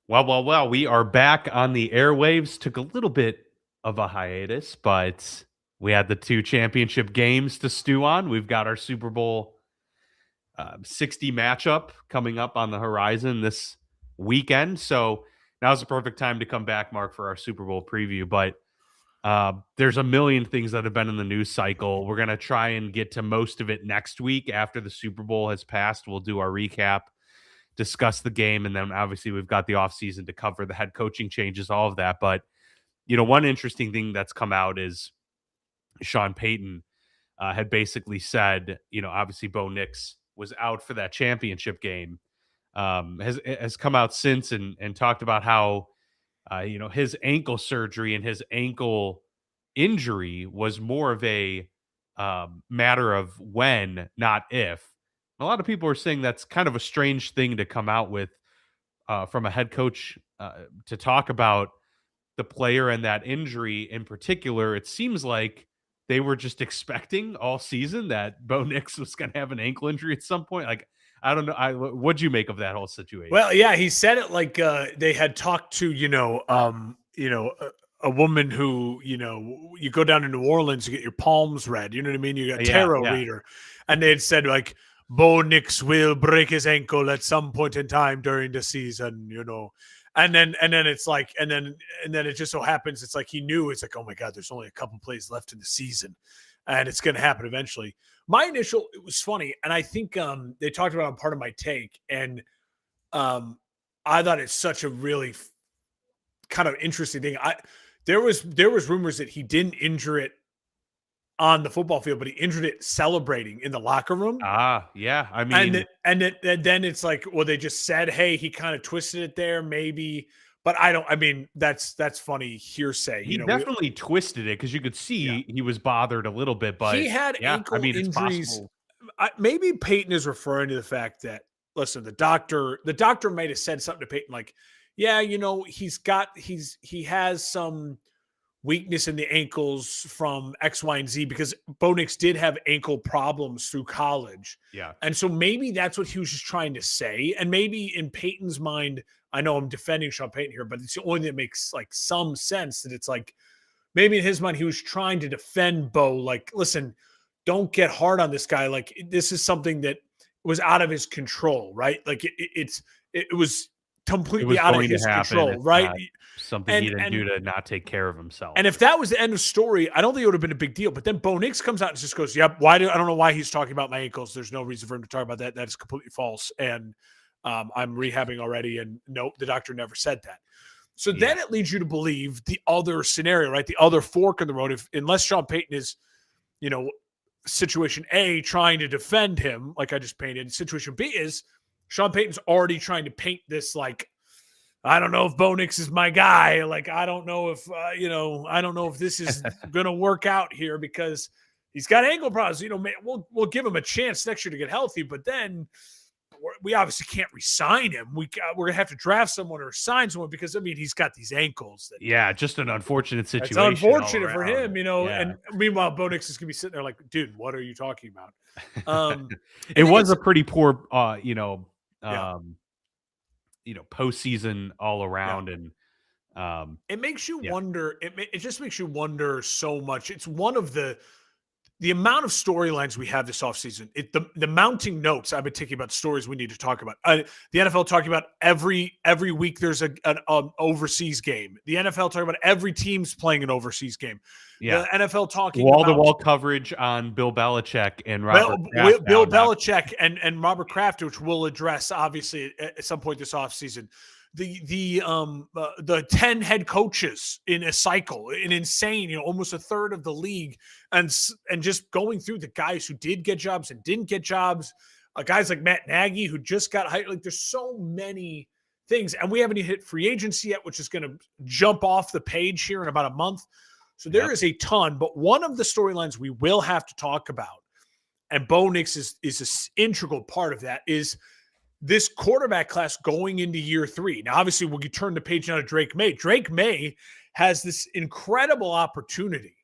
Well, we are back on the airwaves. Took a little bit of a hiatus, but we had the two championship games to stew on. We've got our Super Bowl 60 matchup coming up on the horizon this weekend. So now's the perfect time to come back, Mark, for our Super Bowl preview. But there's a million things that have been in the news cycle. We're going to try and get to most of it next week after the Super Bowl has passed. We'll do our recap, discuss the game, and then obviously we've got the offseason to cover the head coaching changes, all of that. But, one interesting thing that's come out is Sean Payton had basically said, obviously Bo Nix was out for that championship game, has come out since and talked about how, his ankle surgery and his ankle injury was more of a matter of when, not if. A lot of people are saying that's kind of a strange thing to come out with from a head coach to talk about the player and that injury in particular. It seems like they were just expecting all season that Bo Nix was going to have an ankle injury at some point. Like, I don't know. What'd you make of that whole situation? Well, yeah, he said it like they had talked to, a woman who, you go down to New Orleans to get your palms read. You know what I mean? You got a Yeah, tarot yeah. reader. And they had said, like, Bo Nix will break his ankle at some point in time during the season, And then it's like, and then it just so happens it's like he knew. It's like, oh my God, there's only a couple plays left in the season, and it's going to happen eventually. My initial, it was funny, and I think they talked about it on part of my take, and I thought it's such a really kind of interesting thing. There was rumors that he didn't injure it on the football field, but he injured it celebrating in the locker room. Yeah. I mean, And then it's like, well, they just said, hey, he kind of twisted it there, maybe. But I mean, that's funny hearsay. he definitely twisted it because you could Yeah. see he was bothered a little bit. But He had yeah, I ankle mean, it's injuries. possible. Maybe Peyton is referring to the fact that, listen, the doctor might have said something to Peyton like, yeah, he has some weakness in the ankles from X, Y, and Z, because Bo Nix did have ankle problems through college. Yeah. And so maybe that's what he was just trying to say. And maybe in Peyton's mind, I know I'm defending Sean Payton here, but it's the only thing that makes like some sense, that it's like, maybe in his mind, he was trying to defend Bo. Like, listen, don't get hard on this guy. Like, this is something that was out of his control, right? Like it was It completely was out of going to his happen. control, It's right? not something he didn't do And to not take care of himself. and if that was the end of story, I don't think it would have been a big deal. But then Bo Nix comes out and just goes, "Yep, I don't know why he's talking about my ankles. There's no reason for him to talk about that. That is completely false. And I'm rehabbing already. And nope, the doctor never said that." So then it leads you to believe the other scenario, right? The other fork in the road. Unless Sean Payton is, situation A, trying to defend him, like I just painted. Situation B is Sean Payton's already trying to paint this like, I don't know if Bo Nix is my guy. Like, I don't know if, I don't know if this is going to work out here, because he's got ankle problems. We'll give him a chance next year to get healthy, but then we obviously can't re-sign him. We're going to have to draft someone or sign someone, because, I mean, he's got these ankles. Just an unfortunate situation. It's unfortunate for him, Yeah. and meanwhile, Bo Nix is going to be sitting there like, dude, what are you talking about? It was a pretty poor, postseason all around. Yeah. And it makes you wonder. It just makes you wonder so much. It's one of the amount of storylines we have this offseason, the mounting notes I've been taking about stories we need to talk about. The NFL talking about every week there's an overseas game. The NFL talking about every team's playing an overseas game. Yeah. The NFL talking wall-to-wall coverage on Bill Belichick and Robert Kraft. Bill Belichick and Robert Kraft, which we'll address obviously at some point this offseason. The 10 head coaches in a cycle, an insane, almost a third of the league, and just going through the guys who did get jobs and didn't get jobs, guys like Matt Nagy who just got hired. Like, there's so many things, and we haven't hit free agency yet, which is going to jump off the page here in about a month. So there is a ton, but one of the storylines we will have to talk about, and Bo Nix is an integral part of that, is this quarterback class going into year 3. Now, obviously, when you turn the page now to Drake May, Drake May has this incredible opportunity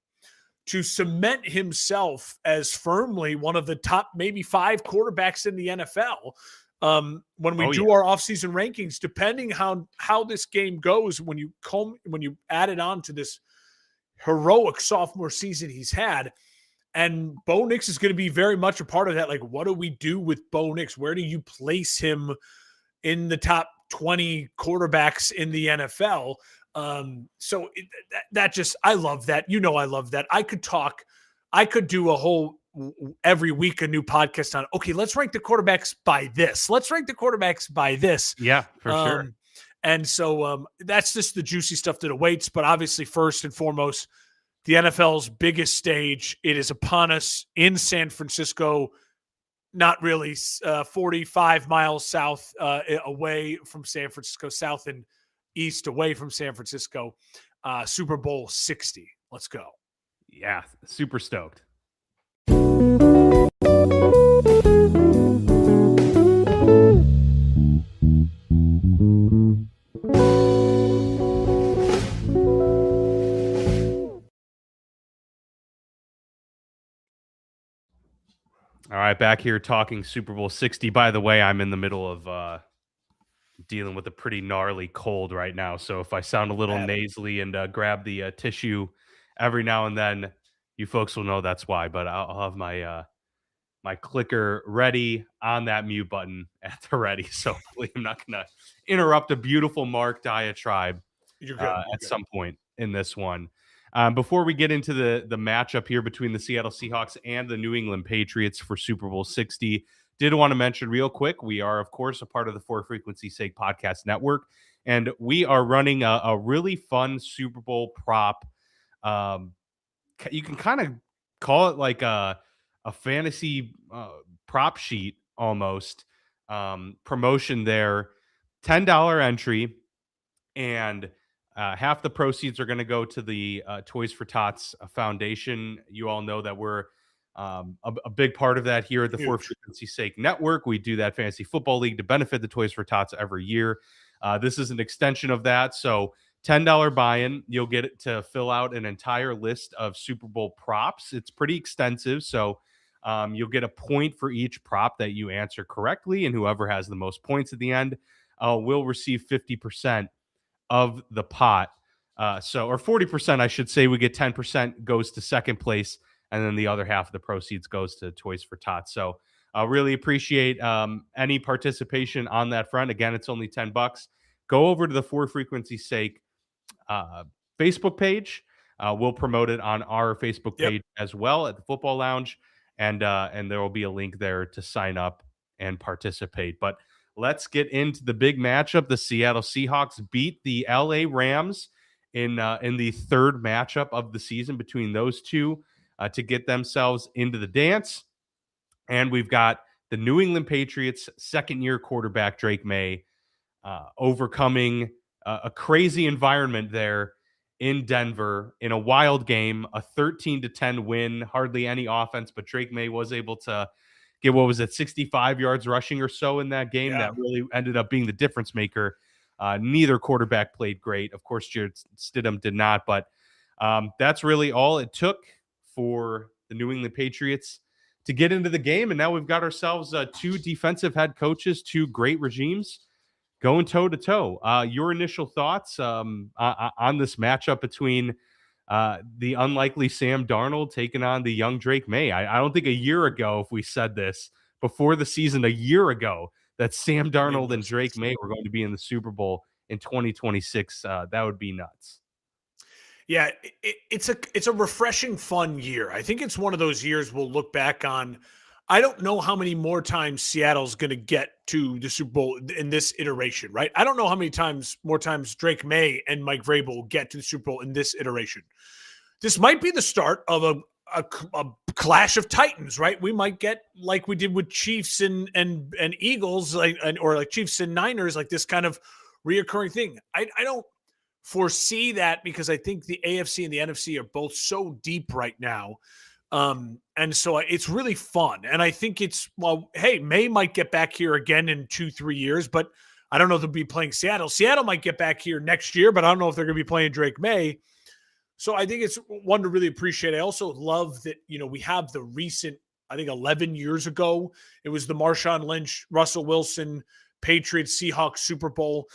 to cement himself as firmly one of the top maybe 5 quarterbacks in the NFL. when we Oh, do yeah. our offseason rankings, depending how this game goes, when you add it on to this heroic sophomore season he's had. And Bo Nix is going to be very much a part of that. Like, what do we do with Bo Nix? Where do you place him in the top 20 quarterbacks in the NFL? I love that. I love that. I could do a whole every week a new podcast on, okay, let's rank the quarterbacks by this. Let's rank the quarterbacks by this. Yeah, for sure. And so that's just the juicy stuff that awaits. But obviously, first and foremost, the NFL's biggest stage. It is upon us in San Francisco, not really 45 miles south away from San Francisco, south and east away from San Francisco. Super Bowl 60. Let's go. Yeah, super stoked. All right, back here talking Super Bowl 60. By the way, I'm in the middle of dealing with a pretty gnarly cold right now. So if I sound a little nasally and grab the tissue every now and then, you folks will know that's why. But I'll have my clicker ready on that mute button at the ready. So hopefully I'm not going to interrupt a beautiful Mark diatribe at some point in this one. Before we get into the matchup here between the Seattle Seahawks and the New England Patriots for Super Bowl 60, did want to mention real quick, we are, of course, a part of the For Frequency's Sake podcast network, and we are running a really fun Super Bowl prop. You can kind of call it like a fantasy prop sheet almost, promotion there. $10 entry, and half the proceeds are going to go to the Toys for Tots Foundation. You all know that we're a big part of that here at the For Frequency's Sake network. We do that fantasy football league to benefit the Toys for Tots every year. This is an extension of that. So $10 buy-in, you'll get to fill out an entire list of Super Bowl props. It's pretty extensive. So you'll get a point for each prop that you answer correctly, and whoever has the most points at the end will receive 50% of the pot. Or 40%, I should say. We get 10% goes to second place, and then the other half of the proceeds goes to Toys for Tots. So I really appreciate any participation on that front. Again, it's only $10. Go over to the For Frequency's Sake Facebook page. We'll promote it on our Facebook page as well at the Football Lounge, and there will be a link there to sign up and participate. But let's get into the big matchup. The Seattle Seahawks beat the LA Rams in the third matchup of the season between those two to get themselves into the dance. And we've got the New England Patriots second-year quarterback Drake May overcoming a crazy environment there in Denver in a wild game, a 13-10 win, hardly any offense, but Drake May was able to get, 65 yards rushing or so in that game. That really ended up being the difference maker. Neither quarterback played great. Of course, Jarrett Stidham did not, but that's really all it took for the New England Patriots to get into the game. And now we've got ourselves two defensive head coaches, two great regimes going toe-to-toe. Your initial thoughts on this matchup between the unlikely Sam Darnold taking on the young Drake May? I don't think a year ago, if we said this before the season a year ago, that Sam Darnold and Drake May were going to be in the Super Bowl in 2026, that would be nuts. Yeah, it's a refreshing, fun year. I think it's one of those years we'll look back on. I don't know how many more times Seattle's going to get to the Super Bowl in this iteration, right? I don't know how many more times Drake May and Mike Vrabel will get to the Super Bowl in this iteration. This might be the start of a clash of titans, right? We might get like we did with Chiefs and Eagles, or like Chiefs and Niners, like this kind of reoccurring thing. I don't foresee that because I think the AFC and the NFC are both so deep right now. And so it's really fun. And I think hey, May might get back here again in 2-3 years, but I don't know if they'll be playing Seattle. Seattle might get back here next year, but I don't know if they're going to be playing Drake May. So I think it's one to really appreciate. I also love that, we have the recent I think 11 years ago. It was the Marshawn Lynch, Russell Wilson, Patriots, Seahawks Super Bowl.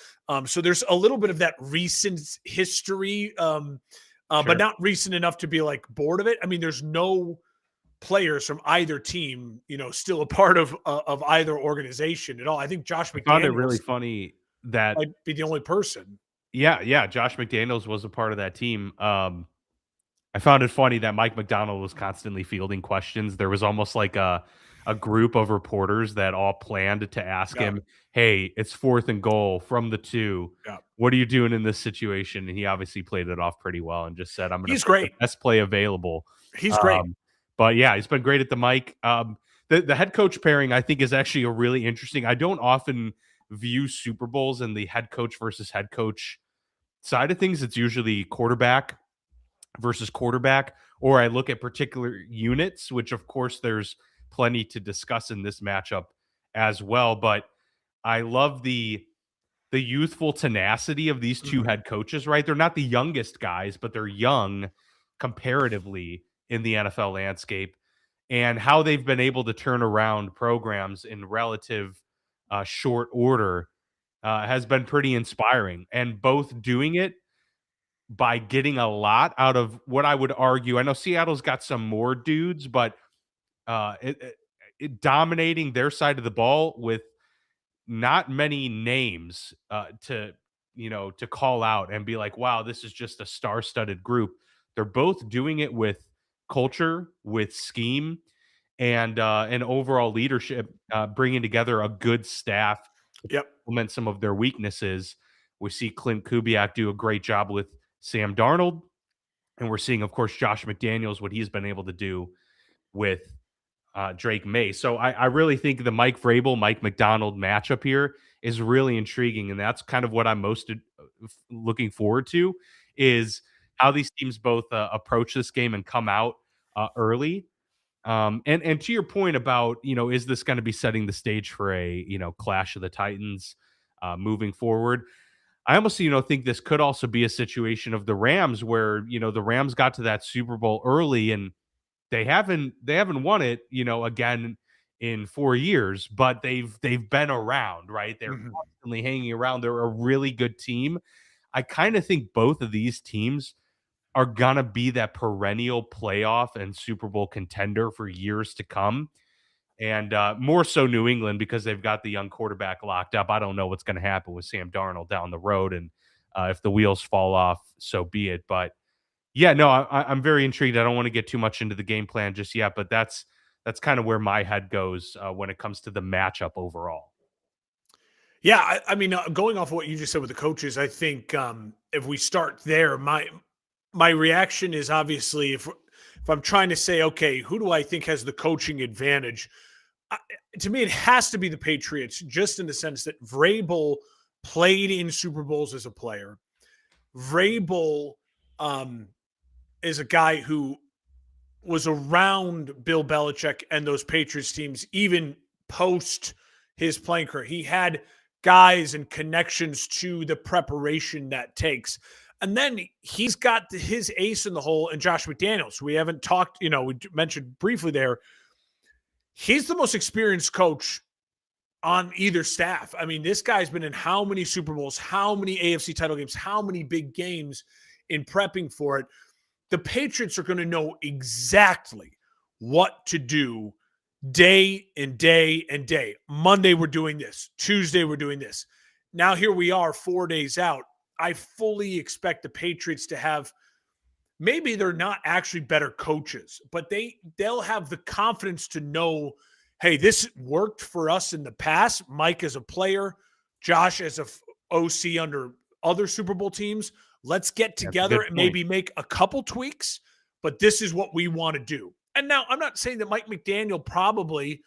So there's a little bit of that recent history, but Sure. not recent enough to be like bored of it. I mean, there's no players from either team, still a part of either organization at all. I think Josh I found it really McDaniels funny that might be the only person. yeah, Josh McDaniels was a part of that team. I found it funny that Mike McDonald was constantly fielding questions. There was almost like a group of reporters that all planned to ask Yeah, him, "Hey, it's 4th and goal from the 2. yeah. What are you doing in this situation?" And he obviously played it off pretty well and just said, "I'm gonna He's pick the great. best play available." He's great. Um, but yeah, he's been great at the mic. The head coach pairing, I think, is actually a really interesting. I don't often view Super Bowls and the head coach versus head coach side of things. It's usually quarterback versus quarterback, or I look at particular units, which of course there's plenty to discuss in this matchup as well. But I love the youthful tenacity of these two Mhm. head coaches, right? They're not the youngest guys, but they're young comparatively in the NFL landscape, and how they've been able to turn around programs in relative short order has been pretty inspiring. And both doing it by getting a lot out of what I would argue. I know Seattle's got some more dudes, but it dominating their side of the ball with not many names to to call out and be like, wow, this is just a star-studded group. They're both doing it with culture, with scheme, and overall leadership, bringing together a good staff to Yep. implement some of their weaknesses. We see Clint Kubiak do a great job with Sam Darnold, and we're seeing, of course, Josh McDaniels, what he's been able to do with Drake May. So I really think the Mike Vrabel, Mike McDonald matchup here is really intriguing, and that's kind of what I'm most looking forward to is how these teams both approach this game and come out early. And to your point about is this going to be setting the stage for a clash of the Titans moving forward? I almost think this could also be a situation of the Rams where the Rams got to that Super Bowl early and they haven't won it, again in 4 years, but they've been around, right? They're Mhm. constantly hanging around. They're a really good team. I kind of think both of these teams are gonna be that perennial playoff and Super Bowl contender for years to come. And more so New England because they've got the young quarterback locked up. I don't know what's going to happen with Sam Darnold down the road, and if the wheels fall off, so be it. But yeah, no, I'm very intrigued. I don't want to get too much into the game plan just yet, but that's kind of where my head goes when it comes to the matchup overall. Yeah, I mean, going off what you just said with the coaches, I think if we start there, my reaction is obviously if I'm trying to say, okay, who do I think has the coaching advantage? I, to me, it has to be the Patriots, just in the sense that Vrabel played in Super Bowls as a player. Vrabel um, is a guy who was around Bill Belichick and those Patriots teams, even post his playing career. He had guys and connections to the preparation that takes. And then he's got his ace in the hole and Josh McDaniels. We haven't talked, we mentioned briefly there. He's the most experienced coach on either staff. I mean, this guy's been in how many Super Bowls, how many AFC title games, how many big games in prepping for it. The Patriots are going to know exactly what to do day and day and day. Monday, we're doing this. Tuesday, we're doing this. Now, here we are 4 days out. I fully expect the Patriots to have, maybe they're not actually better coaches, but they'll have the confidence to know, hey, this worked for us in the past. Mike as a player, Josh as a OC under other Super Bowl teams. Let's get That's a together good and point. maybe make a couple tweaks, but this is what we want to do. And now I'm not saying that Mike McDonald probably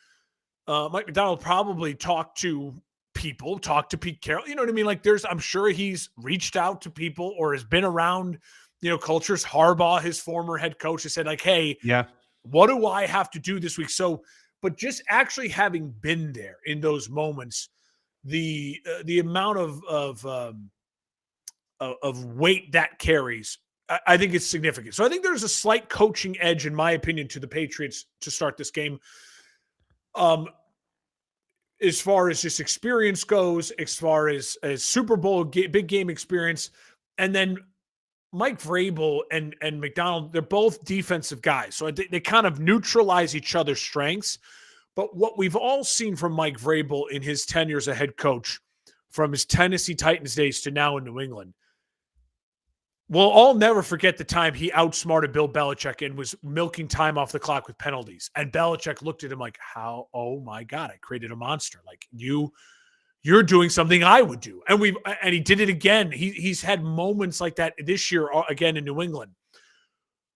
talked to people, talked to Pete Carroll. You know what I mean? Like I'm sure he's reached out to people or has been around, cultures. Harbaugh, his former head coach, has said like, hey, Yeah, what do I have to do this week? So, but just actually having been there in those moments, the amount of weight that carries I think it's significant. So I think there's a slight coaching edge, in my opinion, to the Patriots to start this game. As far as just experience goes, as far as Super Bowl big game experience, and then Mike Vrabel and McDonald, they're both defensive guys, so they kind of neutralize each other's strengths. But what we've all seen from Mike Vrabel in his tenure as a head coach, from his Tennessee Titans days to now in New England, we'll all never forget the time he outsmarted Bill Belichick and was milking time off the clock with penalties. And Belichick looked at him like, "How? Oh my God, I created a monster! Like you're doing something I would do." And he did it again. He's had moments like that this year again in New England.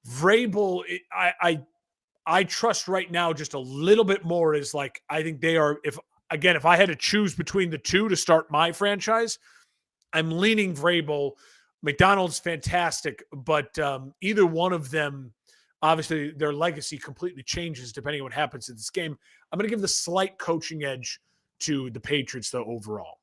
Vrabel, I trust right now just a little bit more. Is like, I think they are. If I had to choose between the two to start my franchise, I'm leaning Vrabel. McDonald's fantastic, but either one of them, obviously their legacy completely changes depending on what happens in this game. I'm going to give the slight coaching edge to the Patriots, though, overall.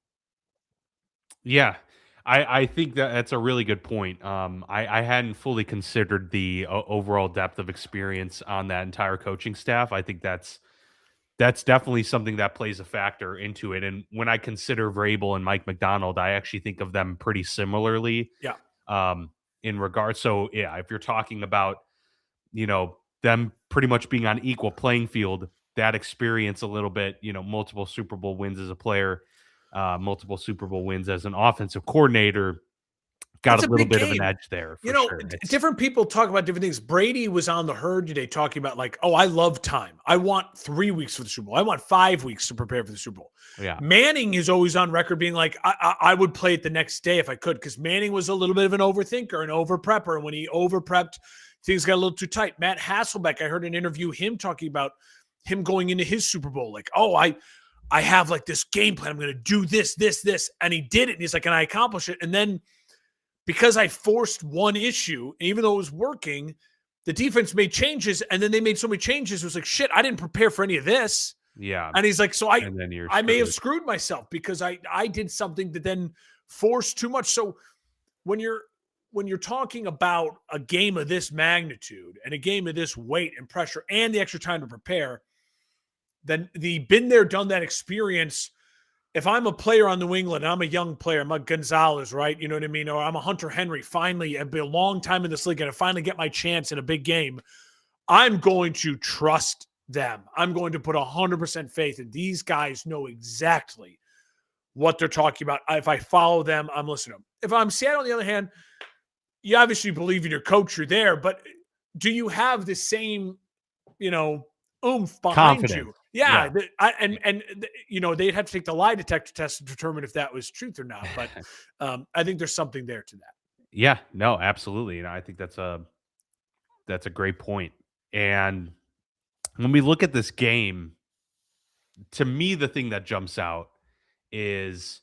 Yeah, I think that's a really good point. I hadn't fully considered the overall depth of experience on that entire coaching staff. I think that's definitely something that plays a factor into it. And when I consider Vrabel and Mike McDonald, I actually think of them pretty similarly. Yeah. In regards, so yeah, if you're talking about, them pretty much being on equal playing field, that experience a little bit, multiple Super Bowl wins as a player, multiple Super Bowl wins as an offensive coordinator, got It's a a little big bit of an game. edge there. For sure. Different people talk about different things. Brady was on the herd today talking about like, "Oh, I love time. I want 3 weeks for the Super Bowl. I want 5 weeks to prepare for the Super Bowl." Yeah. Manning is always on record being like, I would play it the next day if I could, because Manning was a little bit of an overthinker and over prepper. And when he over prepped, things got a little too tight. Matt Hasselbeck, I heard an interview him talking about him going into his Super Bowl like, "Oh, I have like this game plan. I'm going to do this, this, this," and he did it. And he's like, "And I accomplished it." And then, because I forced one issue, even though it was working, the defense made changes, and then they made so many changes. It was like, shit, I didn't prepare for any of this. Yeah. And he's like, so I may have screwed. screwed myself because I did something that then forced too much. So when you're talking about a game of this magnitude and a game of this weight and pressure and the extra time to prepare, then the been there, done that experience. If I'm a player on New England, and I'm a young player, I'm a Gonzalez, right? You know what I mean? Or I'm a Hunter Henry, finally, I've been a long time in this league and I finally get my chance in a big game. I'm going to trust them. I'm going to put 100% faith in these guys know exactly what they're talking about. If I follow them, I'm listening to them. If I'm Seattle, on the other hand, you obviously believe in your coach, you're there, but do you have the same, oomph behind Confidence. you? Yeah. They'd have to take the lie detector test to determine if that was truth or not. But I think there's something there to that. Yeah, no, absolutely. I think that's a great point. And when we look at this game, to me, the thing that jumps out is,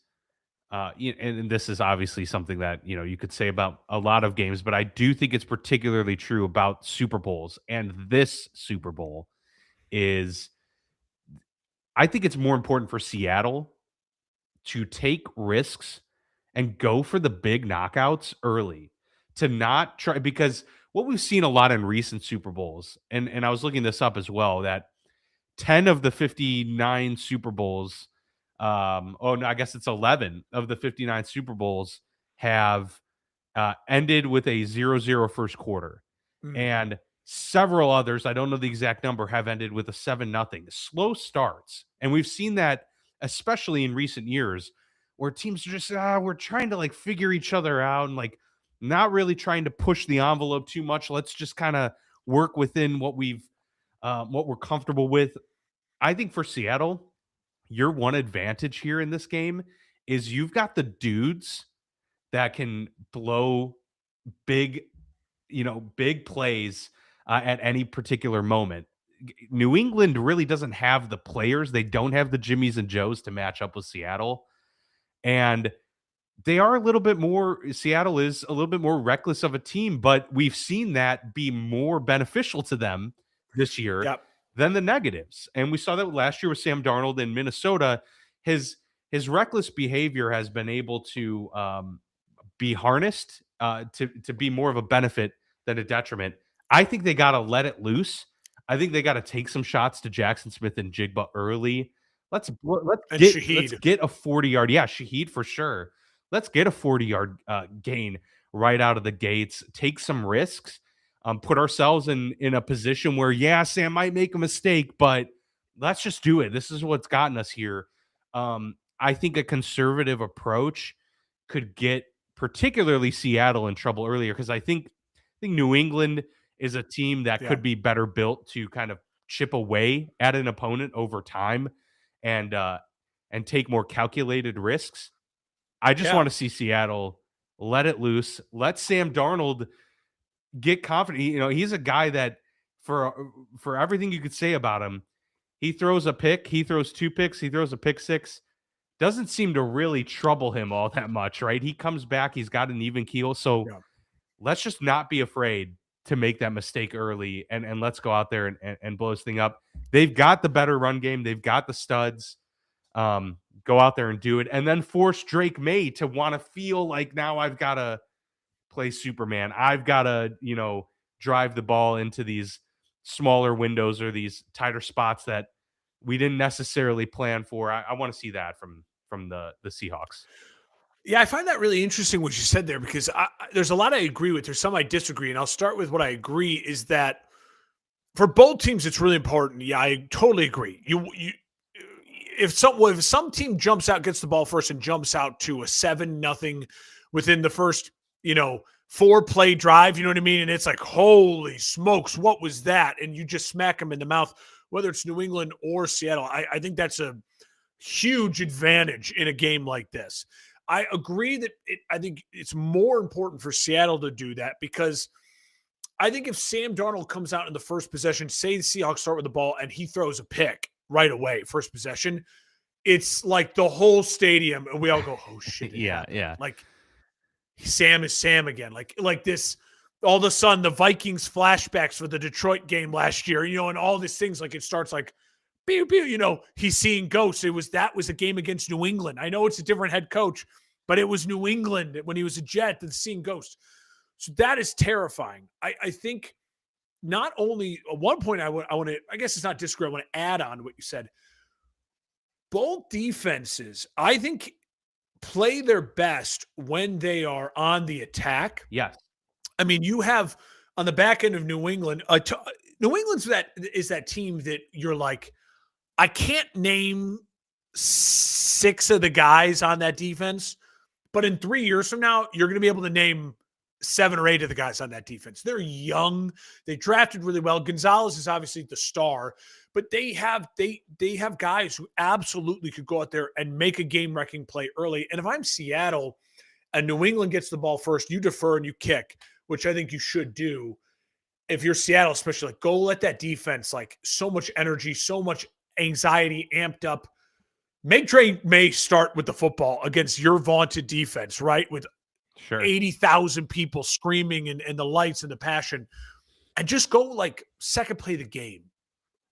and this is obviously something that you could say about a lot of games, but I do think it's particularly true about Super Bowls. And this Super Bowl is, I think it's more important for Seattle to take risks and go for the big knockouts early, to not try, because what we've seen a lot in recent Super Bowls, and I was looking this up as well, that 10 of the 59 Super Bowls, oh no, I guess it's 11 of the 59 Super Bowls have ended with a 0-0 first quarter. And several others, I don't know the exact number, have ended with a 7-0. Slow starts. And we've seen that, especially in recent years, where teams are just, we're trying to like figure each other out and like not really trying to push the envelope too much. Let's just kind of work within what we're comfortable with. I think for Seattle, your one advantage here in this game is you've got the dudes that can blow big, big plays at any particular moment. New England really doesn't have the players. They don't have the Jimmies and Joes to match up with Seattle. And they are a little bit more, Seattle is a little bit more reckless of a team, but we've seen that be more beneficial to them this year than the negatives. And we saw that last year with Sam Darnold in Minnesota. His reckless behavior has been able to be harnessed to be more of a benefit than a detriment. I think they got to let it loose. I think they got to take some shots to Jackson Smith and Jigba early. Let's And let's Shaheed. get a 40-yard. Yeah, Shaheed for sure. Let's get a 40-yard gain right out of the gates. Take some risks. Put ourselves in a position where, yeah, Sam might make a mistake, but let's just do it. This is what's gotten us here. I think a conservative approach could get particularly Seattle in trouble earlier, because I think New England is a team that Yeah. could be better built to kind of chip away at an opponent over time and take more calculated risks. I just Yeah. want to see Seattle let it loose. Let Sam Darnold get confident. He's a guy that for everything you could say about him, he throws a pick, he throws two picks, he throws a pick six. Doesn't seem to really trouble him all that much, right? He comes back, he's got an even keel. So Yeah. let's just not be afraid to make that mistake early, and let's go out there and blow this thing up. They've got the better run game, they've got the studs. Go out there and do it, and then force Drake May to want to feel like, now I've got to play Superman. I've got to, drive the ball into these smaller windows or these tighter spots that we didn't necessarily plan for. I want to see that from the Seahawks. Yeah, I find that really interesting what you said there, because there's a lot I agree with. There's some I disagree, and I'll start with what I agree is that for both teams, it's really important. Yeah, I totally agree. If some team jumps out, gets the ball first, and jumps out to a 7-0 within the first 4-play drive, you know what I mean, and it's like, holy smokes, what was that? And you just smack them in the mouth, whether it's New England or Seattle. I think that's a huge advantage in a game like this. I agree that I think it's more important for Seattle to do that, because I think if Sam Darnold comes out in the first possession, say the Seahawks start with the ball and he throws a pick right away, first possession, it's like the whole stadium, and we all go, oh shit. Yeah. Like, Sam is Sam again. Like this, all of a sudden the Vikings flashbacks for the Detroit game last year, and all these things, like it starts like, pew, pew, he's seeing ghosts. That was a game against New England. I know it's a different head coach, but it was New England when he was a Jet that's seeing ghosts. So that is terrifying. I think not only at one point I want to, I guess it's not disagree, I want to add on to what you said. Both defenses, I think, play their best when they are on the attack. Yes. I mean, you have on the back end of New England, New England's that team that you're like, I can't name 6 of the guys on that defense, but in 3 years from now, you're going to be able to name 7 or 8 of the guys on that defense. They're young. They drafted really well. Gonzalez is obviously the star, but they have guys who absolutely could go out there and make a game-wrecking play early. And if I'm Seattle and New England gets the ball first, you defer and you kick, which I think you should do. If you're Seattle, especially, like, go let that defense, like, so much energy, so much anxiety amped up. Make Drake May start with the football against your vaunted defense, right? With Sure. 80,000 people screaming and the lights and the passion, and just go like second play of the game,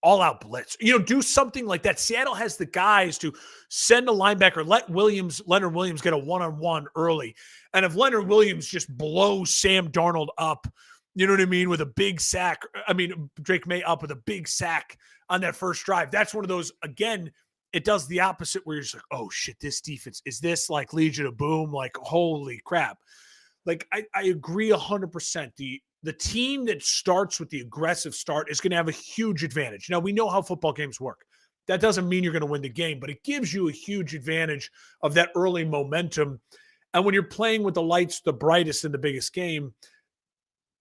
all out blitz. Do something like that. Seattle has the guys to send a linebacker, let Leonard Williams get a one-on-one early. And if Leonard Williams just blows Sam Darnold up, you know what I mean, with a big sack, Drake May up with a big sack on that first drive, that's one of those, again, it does the opposite where you're just like, oh shit, this defense, is this like Legion of Boom? Like, holy crap. Like, I agree 100%. The team that starts with the aggressive start is going to have a huge advantage. Now, we know how football games work. That doesn't mean you're going to win the game, but it gives you a huge advantage of that early momentum. And when you're playing with the lights, the brightest in the biggest game,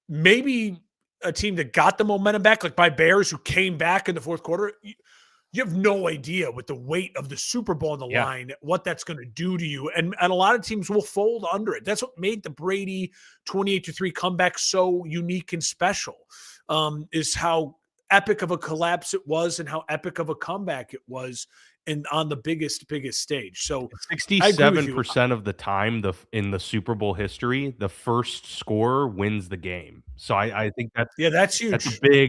maybe a team that got the momentum back, like my Bears, who came back in the fourth quarter, you have no idea with the weight of the Super Bowl on the line, what that's going to do to you. And a lot of teams will fold under it. That's what made the Brady 28-3 comeback so unique and special, is how epic of a collapse it was and how epic of a comeback it was on the biggest stage. So 67% of the time in the Super Bowl history, the first scorer wins the game. So I think that's huge.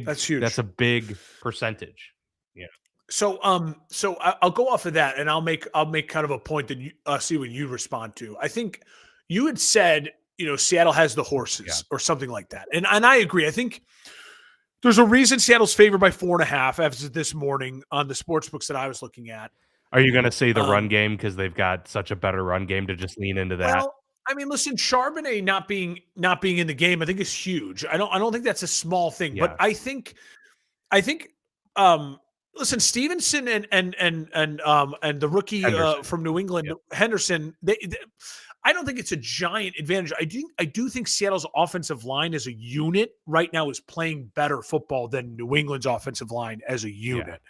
That's huge. That's a big percentage. Yeah. So I'll go off of that, and I'll make kind of a point that you see what you respond to. I think you had said Seattle has the horses or something like that. And I agree. I think there's a reason Seattle's favored by 4.5 as of this morning on the sports books that I was looking at. Are you going to say the run game because they've got such a better run game to just lean into that? Well, I mean, listen, Charbonnet not being in the game, I think is huge. I don't think that's a small thing, but I think listen, Stevenson and the rookie from New England, Henderson, I don't think it's a giant advantage. I do think Seattle's offensive line as a unit right now is playing better football than New England's offensive line as a unit.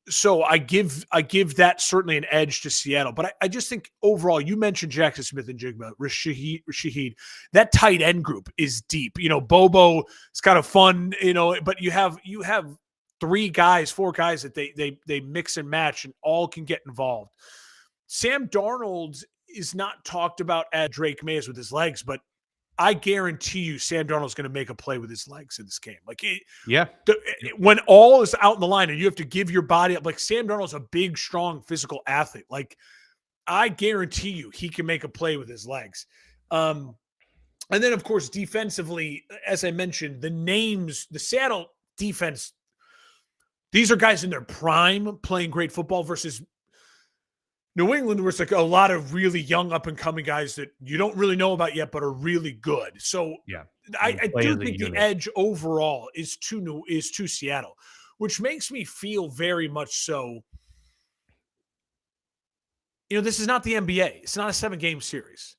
So I give that certainly an edge to Seattle. But I just think overall, you mentioned Jackson Smith and Jigba, Shaheed. That tight end group is deep. Bobo is kind of fun, but you have 4 guys that they mix and match and all can get involved. Sam Darnold is not talked about as Drake May is with his legs, but I guarantee you Sam Darnold's going to make a play with his legs in this game. When all is out in the line and you have to give your body up, like Sam Darnold's a big, strong, physical athlete. Like I guarantee you he can make a play with his legs. And then of course, defensively, as I mentioned, the Seattle defense, these are guys in their prime playing great football versus New England, where it's like a lot of really young up-and-coming guys that you don't really know about yet, but are really good. So I do think the edge overall is to Seattle, which makes me feel very much so. This is not the NBA. It's not a 7-game series.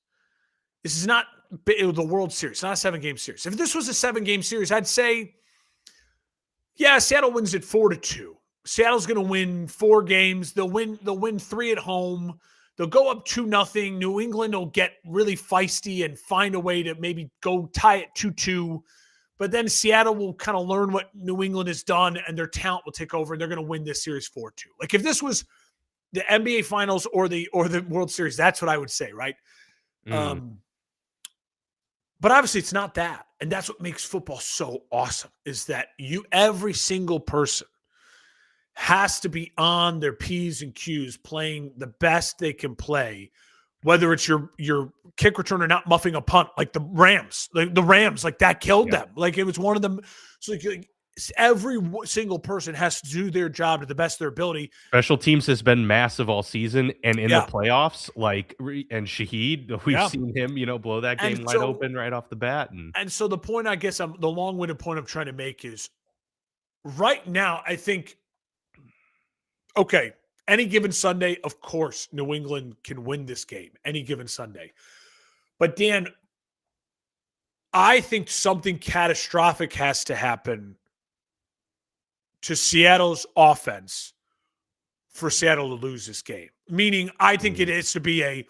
This is not the World Series. It's not a 7-game series. If this was a 7-game series, I'd say, Seattle wins it 4-2. Seattle's going to win 4 games. They'll win 3 at home. They'll go up 2-0. New England will get really feisty and find a way to maybe go tie it 2-2. But then Seattle will kind of learn what New England has done, and their talent will take over, and they're going to win this series 4-2. Like if this was the NBA Finals or the World Series, that's what I would say, right? But obviously it's not that. And that's what makes football so awesome, is that every single person has to be on their P's and Q's playing the best they can play, whether it's your kick returner not muffing a punt like the Rams. The Rams, like that killed them. Like it was one of them. So every single person has to do their job to the best of their ability. Special teams has been massive all season, and in the playoffs, and Shaheed, we've seen him, blow that game wide open right off the bat. And so the point, I guess, the long-winded point I'm trying to make is right now, I think, okay, any given Sunday, of course, New England can win this game any given Sunday. But Dan, I think something catastrophic has to happen to Seattle's offense for Seattle to lose this game. Meaning, I think it is to be a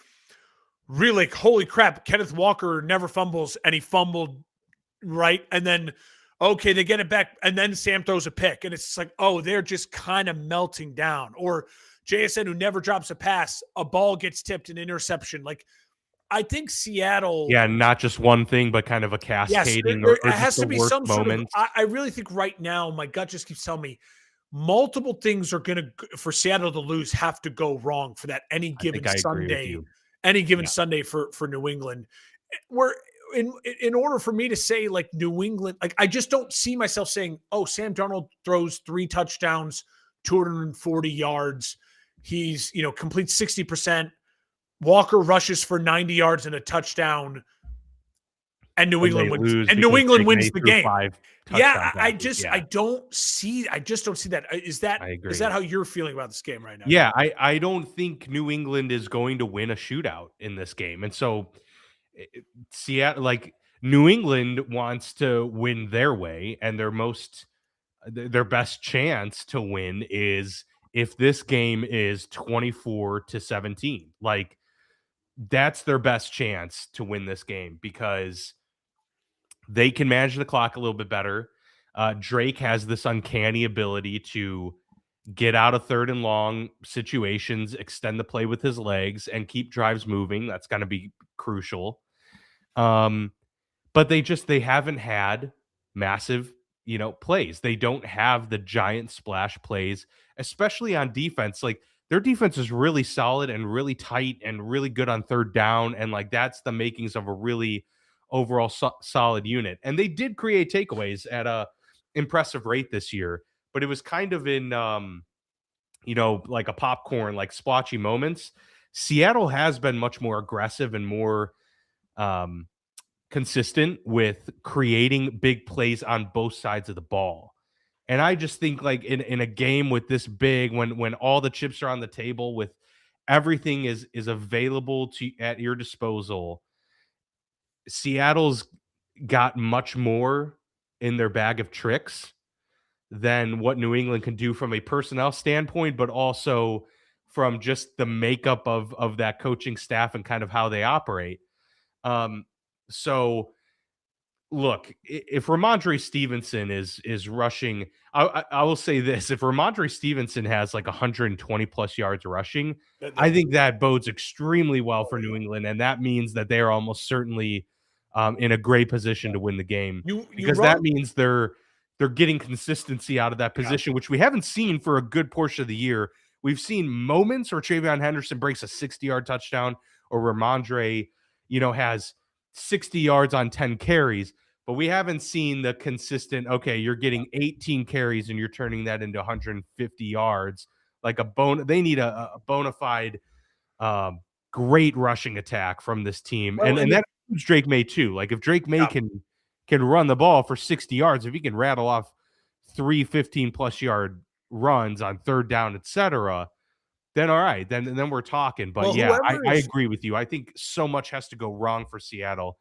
really, holy crap, Kenneth Walker never fumbles, and he fumbled, right? And then, okay, they get it back, and then Sam throws a pick, and it's like, oh, they're just kind of melting down. Or JSN, who never drops a pass, a ball gets tipped, an interception. Like, I think Seattle... Yeah, not just one thing, but kind of a cascading. Yes, there has to be some sort of... I really think right now, my gut just keeps telling me, multiple things are going to, for Seattle to lose, have to go wrong for that any given Sunday. Any given Sunday for New England. Where... In order for me to say like New England, like I just don't see myself saying, oh, Sam Darnold throws 3 touchdowns, 240 yards. He's, completes 60%. Walker rushes for 90 yards and a touchdown. And New England wins. And New England wins the game. I just don't see that. Is that how you're feeling about this game right now? Yeah, I don't think New England is going to win a shootout in this game. And so Seattle, like New England wants to win their way, and their best chance to win is if this game is 24-17. Like that's their best chance to win this game because they can manage the clock a little bit better. Drake has this uncanny ability to get out of 3rd and long situations, extend the play with his legs, and keep drives moving. That's going to be crucial. But they haven't had massive, plays. They don't have the giant splash plays, especially on defense. Like their defense is really solid and really tight and really good on third down. And like, that's the makings of a really overall solid unit. And they did create takeaways at a impressive rate this year, but it was kind of in, like a popcorn, like splotchy moments. Seattle has been much more aggressive and more, um, consistent with creating big plays on both sides of the ball. And I just think like in a game with this big, when all the chips are on the table, with everything is available to at your disposal, Seattle's got much more in their bag of tricks than what New England can do from a personnel standpoint, but also from just the makeup of that coaching staff and kind of how they operate. So look, if Ramondre Stevenson is rushing, I will say this: if Ramondre Stevenson has like 120 plus yards rushing, I think that bodes extremely well for New England, and that means that they are almost certainly in a great position to win the game, because that means they're getting consistency out of that position, which we haven't seen for a good portion of the year. We've seen moments where Travion Henderson breaks a 60-yard touchdown, or Ramondre, has 60 yards on 10 carries. But we haven't seen the consistent, okay, you're getting 18 carries and you're turning that into 150 yards. Like they need a bona fide great rushing attack from this team. And that includes Drake May too. Like if Drake May can run the ball for 60 yards, if he can rattle off 3 15+ yard runs on third down, etc., then all right, then we're talking. But I agree with you. I think so much has to go wrong for Seattle,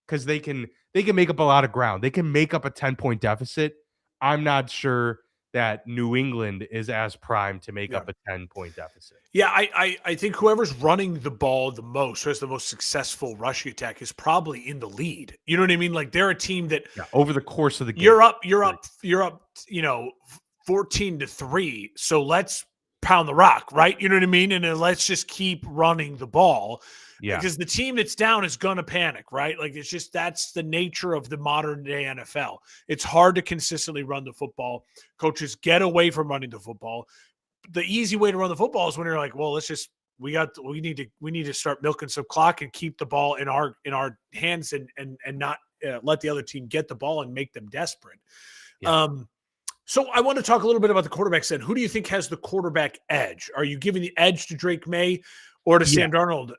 because they can make up a lot of ground. They can make up a 10-point deficit. I'm not sure that New England is as primed to make up a 10-point deficit. Yeah, I think whoever's running the ball the most, who has the most successful rushing attack, is probably in the lead. You know what I mean? Like they're a team that over the course of the game, you're up, 14-3. So let's pound the rock, right? You know what I mean? And then let's just keep running the ball. Yeah. Because the team that's down is going to panic, right? Like it's just, that's the nature of the modern day NFL. It's hard to consistently run the football. Coaches get away from running the football. The easy way to run the football is when you're like, well, we need to start milking some clock and keep the ball in our hands and not let the other team get the ball and make them desperate. Yeah. So I want to talk a little bit about the quarterbacks then. Who do you think has the quarterback edge? Are you giving the edge to Drake May or to Sam Darnold?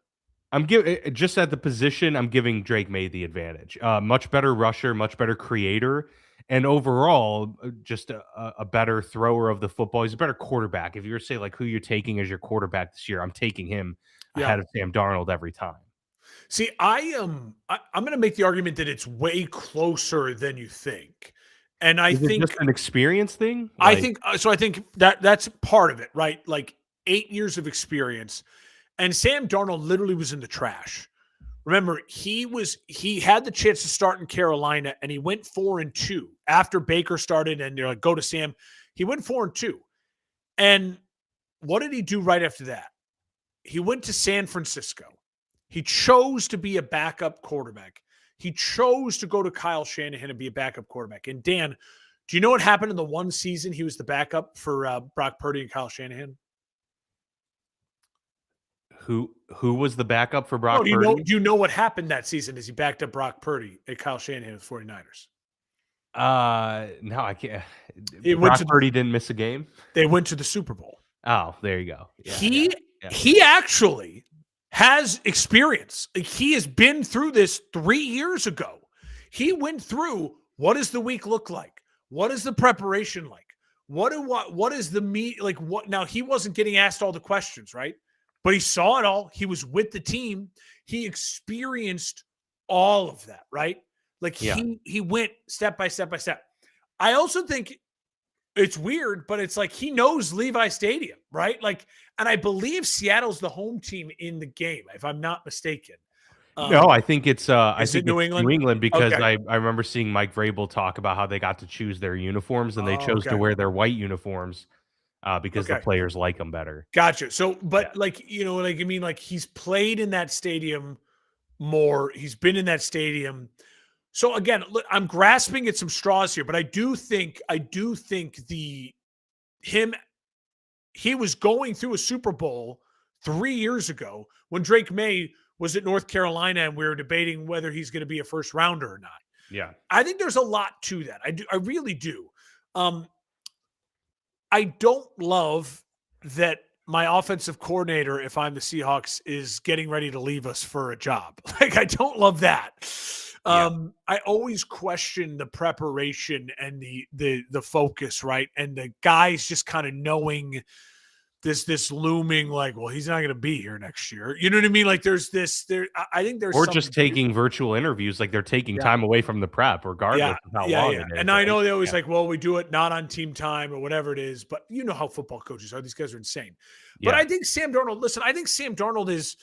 I'm giving, just at the position, I'm giving Drake May the advantage. Much better rusher, much better creator, and overall, just a better thrower of the football. He's a better quarterback. If you were to say like who you're taking as your quarterback this year, I'm taking him ahead of Sam Darnold every time. See, I'm going to make the argument that it's way closer than you think. And I think just an experience thing. I think that's part of it, right? Like 8 years of experience. And Sam Darnold literally was in the trash. Remember, he had the chance to start in Carolina, and he went 4-2 after Baker started. And they're like, go to Sam. He went 4-2. And what did he do right after that? He went to San Francisco. He chose to be a backup quarterback. He chose to go to Kyle Shanahan and be a backup quarterback. And Dan, do you know what happened in the one season he was the backup for Brock Purdy and Kyle Shanahan? Who was the backup for Brock Purdy? Do you know what happened that season as he backed up Brock Purdy at Kyle Shanahan with 49ers? No, I can't. Purdy didn't miss a game? They went to the Super Bowl. Oh, there you go. Yeah, he actually has experience. Like, he has been through this 3 years ago. He went through, what does the week look like? What is the preparation like? What is the meet like? What now? He wasn't getting asked all the questions, right? But he saw it all. He was with the team. He experienced all of that, right? Like he went step by step by step. I also think it's weird, but it's like he knows Levi Stadium, right? Like, and I believe Seattle's the home team in the game, if I'm not mistaken. No, I think it's New England because I remember seeing Mike Vrabel talk about how they got to choose their uniforms and they chose to wear their white uniforms because the players like them better. Gotcha. So, but like he's played in that stadium more. He's been in that stadium. So again, look, I'm grasping at some straws here, but I do think him he was going through a Super Bowl 3 years ago when Drake May was at North Carolina and we were debating whether he's going to be a first rounder or not. Yeah. I think there's a lot to that. I really do. I don't love that my offensive coordinator, if I'm the Seahawks, is getting ready to leave us for a job. Like, I don't love that. I always question the preparation and the focus, right? And the guys just kind of knowing this looming, like, well, he's not going to be here next year. You know what I mean? Like, I think there's, or just taking virtual interviews, like they're taking time away from the prep, regardless of how long it is. And I know they always like, well, we do it not on team time or whatever it is, but you know how football coaches are. These guys are insane. But I think Sam Darnold, listen, I think Sam Darnold is,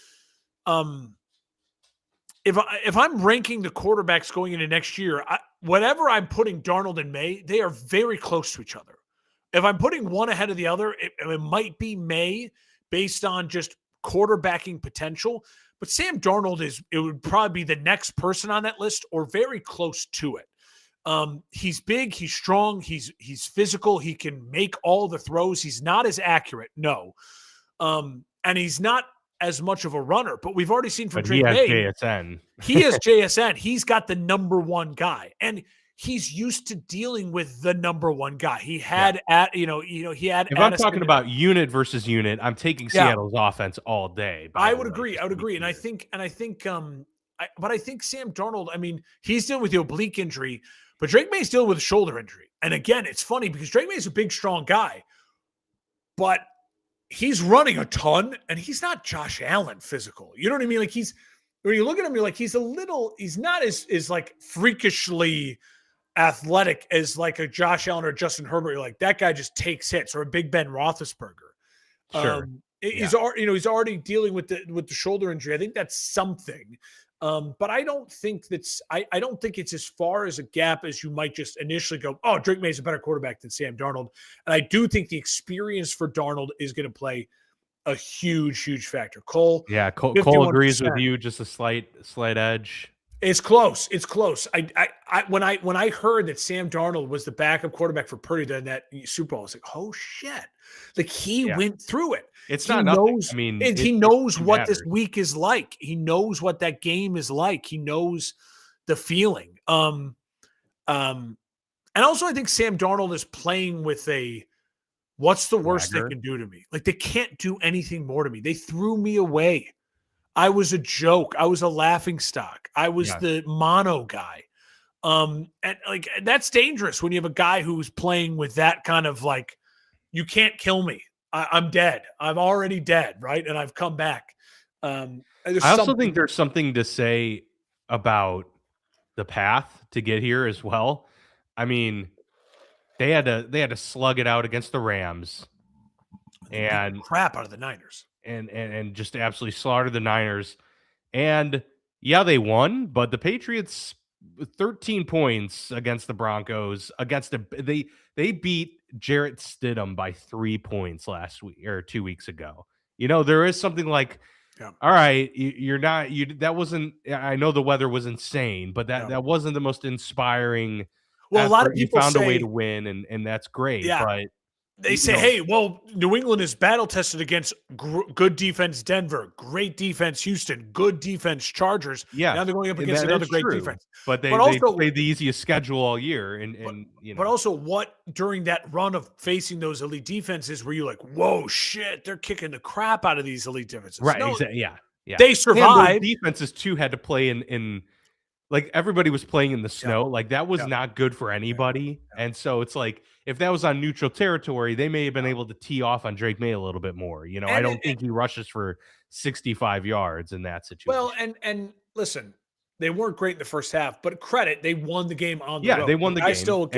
if I'm ranking the quarterbacks going into next year, whatever I'm putting Darnold and May, they are very close to each other. If I'm putting one ahead of the other, it might be May based on just quarterbacking potential. But Sam Darnold it would probably be the next person on that list or very close to it. He's big, he's strong, he's physical, he can make all the throws. He's not as accurate, no. And he's not as much of a runner, but we've already seen from Drake May. JSN. He has JSN. He's got the number one guy. And he's used to dealing with the number one guy. He had he had. If I'm talking about unit versus unit, I'm taking Seattle's offense all day. I would agree. And I think Sam Darnold, I mean, he's dealing with the oblique injury, but Drake May's dealing with a shoulder injury. And again, it's funny because Drake May's a big, strong guy, but he's running a ton and he's not Josh Allen physical. You know what I mean? Like, when you look at him, you're like, he's not as like freakishly athletic as like a Josh Allen or Justin Herbert. You're like, that guy just takes hits, or a Big Ben Roethlisberger. Sure. He's already dealing with the shoulder injury. I think that's something. But I don't think I don't think it's as far as a gap as you might just initially go, oh, Drake May's a better quarterback than Sam Darnold. And I do think the experience for Darnold is going to play a huge factor. Cole. Yeah, Cole agrees with you. Just a slight edge. It's close. It's close. When I heard that Sam Darnold was the backup quarterback for Purdy in that Super Bowl, I was like, oh shit! Like, he went through it. It's not nothing. I mean, he knows what this week is like. He knows what that game is like. He knows the feeling. And also I think Sam Darnold is playing with what's the worst they can do to me? Like, they can't do anything more to me. They threw me away. I was a joke. I was a laughing stock. I was the mono guy. And like, that's dangerous when you have a guy who's playing with that kind of like, you can't kill me. I'm dead. I'm already dead. Right. And I've come back. I also think there's something to say about the path to get here as well. I mean, they had to slug it out against the Rams and crap out of the Niners. And just absolutely slaughtered the Niners. And yeah, they won, but the Patriots 13 points against the Broncos they beat Jarrett Stidham by 3 points last week or 2 weeks ago. You know, there is something like, all right, that wasn't, I know the weather was insane, but that wasn't the most inspiring. Well, a lot of people found a way to win, and that's great. Yeah. But they say, hey, well, New England is battle tested against good defense Denver, great defense Houston, good defense Chargers. Yeah, now they're going up against another great defense. But they played the easiest schedule all year, and you know. But also, what during that run of facing those elite defenses were you like, whoa, shit, they're kicking the crap out of these elite defenses? Right? No, yeah. They survived. Defenses too had to play in like everybody was playing in the snow. Like, that was not good for anybody. And so it's like, if that was on neutral territory, they may have been able to tee off on Drake May a little bit more. You know, I don't think he rushes for 65 yards in that situation. Well, and listen, they weren't great in the first half, but credit, they won the game on the road. Yeah, they won the game.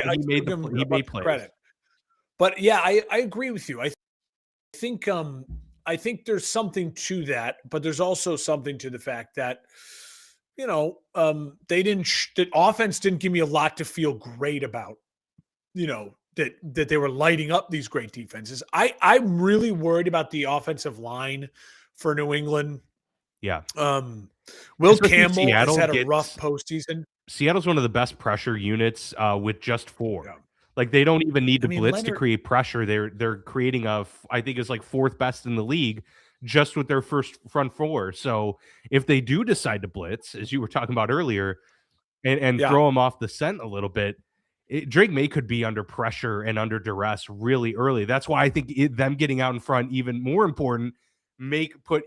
I made plays. Credit. But yeah, I agree with you. I think there's something to that, but there's also something to the fact that, you know, the offense didn't give me a lot to feel great about, you know, that they were lighting up these great defenses. I'm really worried about the offensive line for New England. Yeah. Will Campbell has had a rough postseason. Seattle's one of the best pressure units with just 4. Yeah. Like, they don't even need I to mean, blitz to Leonard. create pressure. They're creating I think it's like 4th best in the league just with their first front four. So, if they do decide to blitz, as you were talking about earlier, and Yeah. throw him off the scent a little bit, Drake May could be under pressure and under duress really early. That's why I think them getting out in front even more important. Put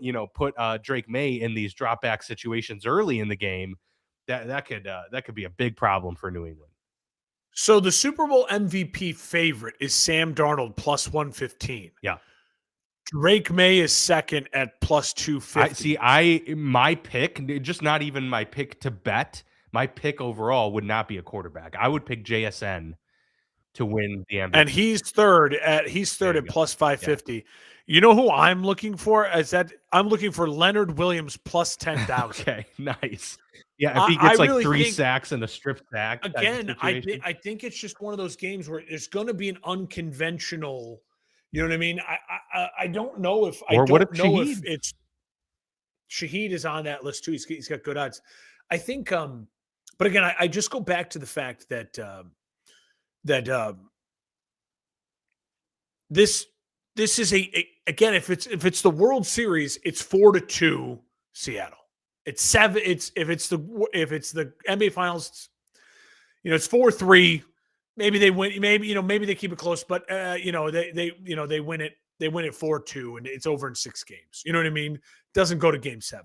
Drake May in these drop back situations early in the game. That could be a big problem for New England. So the Super Bowl MVP favorite is Sam Darnold plus 115. Yeah. Drake May is second at plus 250. My pick, just not even my pick to bet. My pick overall would not be a quarterback. I would pick JSN to win the MVP. And he's third at There you go. plus 550. You know who I'm looking for? I'm looking for Leonard Williams plus 10,000. Okay, nice. Yeah, if he gets like really 3 think, sacks and a strip sack type of again, situation. I think it's just one of those games where there's going to be an unconventional. You know what I mean? I don't know if Or what if if Shaheed? it's Shaheed is on that list too. He's got good odds. I think. But again, I just go back to the fact that this is again, if it's the World Series, it's 4-2 Seattle. It's 7. If it's the NBA Finals, it's 4-3. Maybe they win. Maybe they keep it close, but they win it. They win it 4-2, and it's over in 6 games. You know what I mean? Doesn't go to Game 7.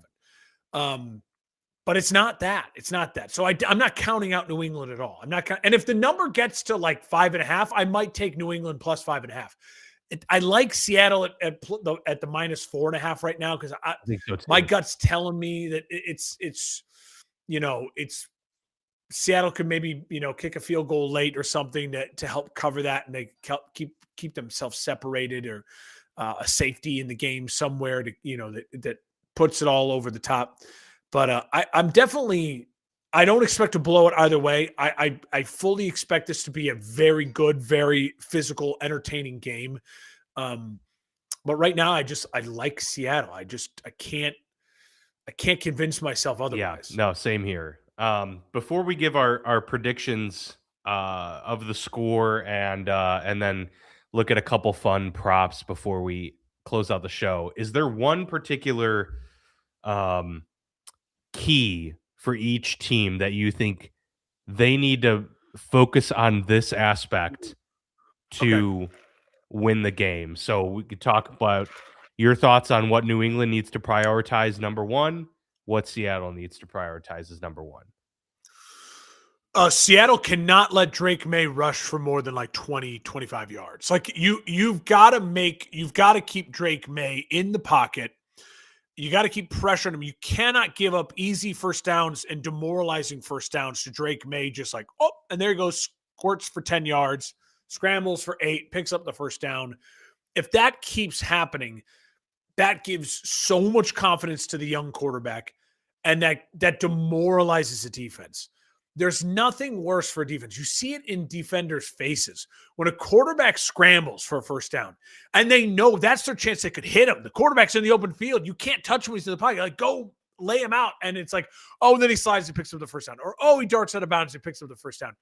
But it's not that. It's not that. So I'm not counting out New England at all. I'm not. And if the number gets to like 5.5, I might take New England plus 5.5. I like Seattle at the minus 4.5 right now because I think so too. My gut's telling me that it's Seattle could maybe kick a field goal late or something to help cover that, and they keep themselves separated, or a safety in the game somewhere to that puts it all over the top. But I'm definitely. I don't expect to blow it either way. I fully expect this to be a very good, very physical, entertaining game. But right now, I like Seattle. I can't convince myself otherwise. Yeah, no, same here. Before we give our predictions of the score and then look at a couple fun props before we close out the show, is there one particular key for each team that you think they need to focus on this aspect to win the game? So we could talk about your thoughts on what New England needs to prioritize number 1, what Seattle needs to prioritize as number 1. Seattle cannot let Drake May rush for more than like 20, 25 yards. Like you've got to keep Drake May in the pocket. You got to keep pressuring him. You cannot give up easy first downs and demoralizing first downs to Drake May. Just like, and there he goes, squirts for 10 yards, scrambles for 8, picks up the first down. If that keeps happening, that gives so much confidence to the young quarterback, and that demoralizes the defense. There's nothing worse for a defense. You see it in defenders' faces when a quarterback scrambles for a first down and they know that's their chance they could hit him. The quarterback's in the open field. You can't touch him when he's in the pocket. Like, go lay him out. And it's like, and then he slides and picks up the first down. Or, he darts out of bounds and picks up the first down.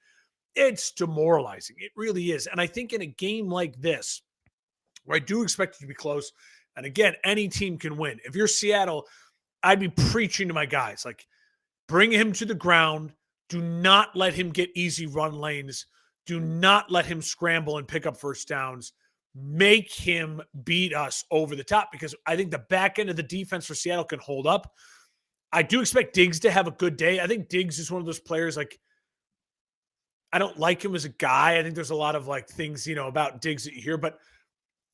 It's demoralizing. It really is. And I think in a game like this, where I do expect it to be close, and again, any team can win. If you're Seattle, I'd be preaching to my guys, like, bring him to the ground. Do not let him get easy run lanes. Do not let him scramble and pick up first downs. Make him beat us over the top, because I think the back end of the defense for Seattle can hold up. I do expect Diggs to have a good day. I think Diggs is one of those players, like, I don't like him as a guy. I think there's a lot of like things, about Diggs that you hear, but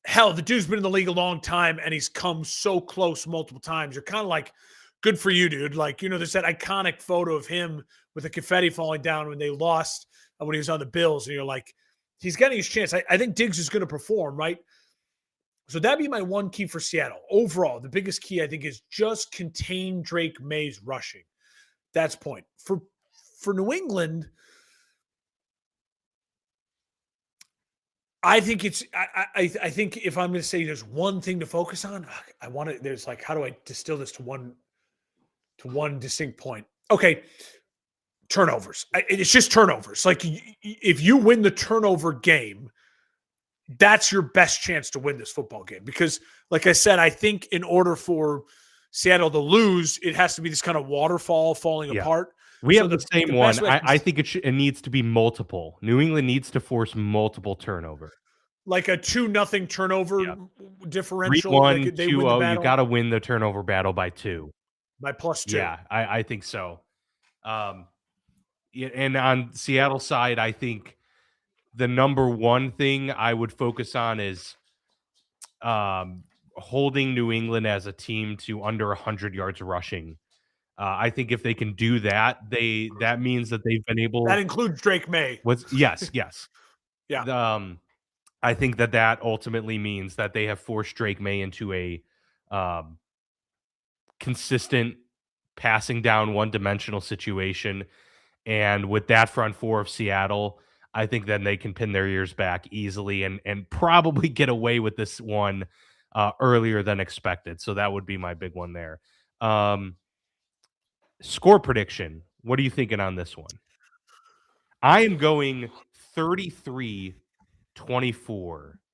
hell, the dude's been in the league a long time and he's come so close multiple times. You're kind of like, good for you, dude. Like, there's that iconic photo of him with the confetti falling down when they lost, when he was on the Bills. And you're like, he's getting his chance. I think Diggs is going to perform, right? So that'd be my one key for Seattle. Overall, the biggest key, I think, is just contain Drake May's rushing. That's point. For New England, I think I think if I'm going to say there's one thing to focus on, there's like, how do I distill this to one distinct point? Okay. turnovers. It's just turnovers. Like if you win the turnover game, that's your best chance to win this football game. Because, like I said, I think in order for Seattle to lose, it has to be this kind of waterfall falling apart. We So have the same one. best way I think it needs to be multiple. New England needs to force multiple turnover. like a 2-0 turnover Yeah. differential. 3-1, Like they win the 2-0. You battle got to win the turnover battle by 2. by +2. Yeah, I think so. And on Seattle side, I think the number one thing I would focus on is holding New England as a team to under 100 yards rushing. I think if they can do that, that means that they've been able. That includes Drake May. Yes. Yeah. I think that ultimately means that they have forced Drake May into a consistent passing down one-dimensional situation. And with that front four of Seattle, I think then they can pin their ears back easily and probably get away with this one earlier than expected. So that would be my big one there. Score prediction. What are you thinking on this one? I am going 33-24